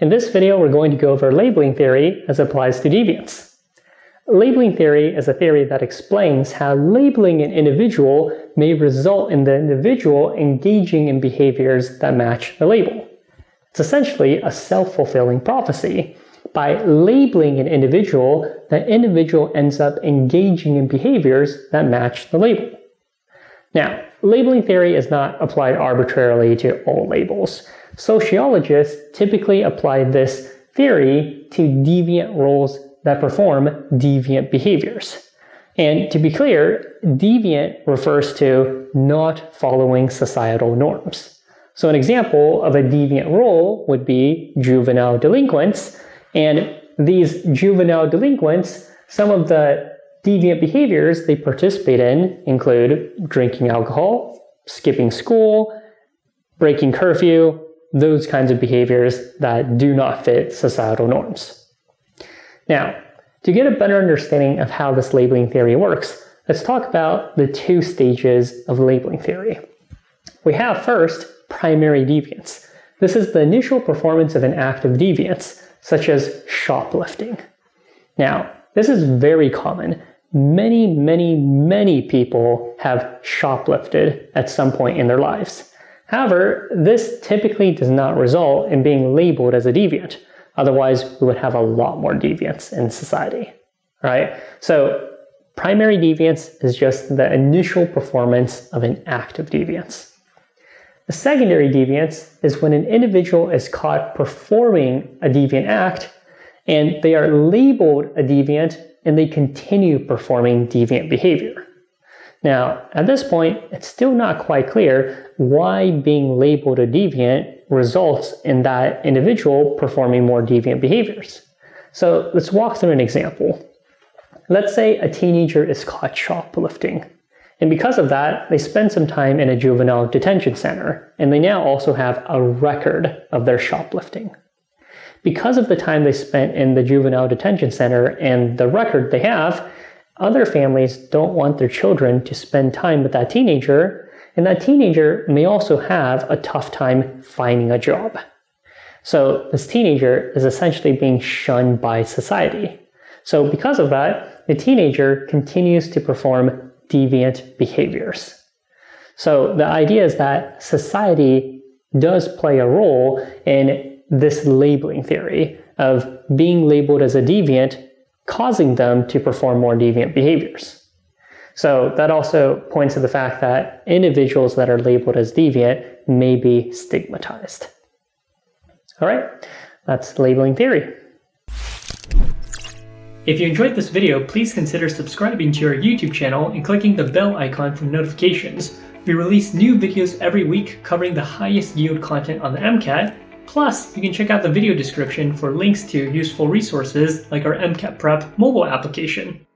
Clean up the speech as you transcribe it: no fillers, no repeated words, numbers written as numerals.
In this video, we're going to go over labeling theory as it applies to deviance. Labeling theory is a theory that explains how labeling an individual may result in the individual engaging in behaviors that match the label. It's essentially a self-fulfilling prophecy. By labeling an individual, that individual ends up engaging in behaviors that match the label. Now, labeling theory is not applied arbitrarily to all labels. Sociologists typically apply this theory to deviant roles that perform deviant behaviors. And to be clear, deviant refers to not following societal norms. So an example of a deviant role would be juvenile delinquents. And these juvenile delinquents, some of the deviant behaviors they participate in include drinking alcohol, skipping school, breaking curfew, those kinds of behaviors that do not fit societal norms. Now, to get a better understanding of how this labeling theory works, let's talk about the two stages of labeling theory. We have first primary deviance. This is the initial performance of an act of deviance, such as shoplifting. Now, this is very common. Many people have shoplifted at some point in their lives. However, this typically does not result in being labeled as a deviant. Otherwise, we would have a lot more deviance in society, right? So primary deviance is just the initial performance of an act of deviance. The secondary deviance is when an individual is caught performing a deviant act and they are labeled a deviant and they continue performing deviant behavior. Now, at this point, it's still not quite clear why being labeled a deviant results in that individual performing more deviant behaviors. So let's walk through an example. Let's say a teenager is caught shoplifting. And because of that, they spend some time in a juvenile detention center, and they now also have a record of their shoplifting. Because of the time they spent in the juvenile detention center and the record they have, other families don't want their children to spend time with that teenager, and that teenager may also have a tough time finding a job. So this teenager is essentially being shunned by society. So because of that, the teenager continues to perform deviant behaviors. So the idea is that society does play a role in this labeling theory of being labeled as a deviant, causing them to perform more deviant behaviors. So that also points to the fact that individuals that are labeled as deviant may be stigmatized. All right, that's labeling theory. If you enjoyed this video, please consider subscribing to our YouTube channel and clicking the bell icon for notifications. We release new videos every week covering the highest yield content on the MCAT. Plus, you can check out the video description for links to useful resources like our MCAT Prep mobile application.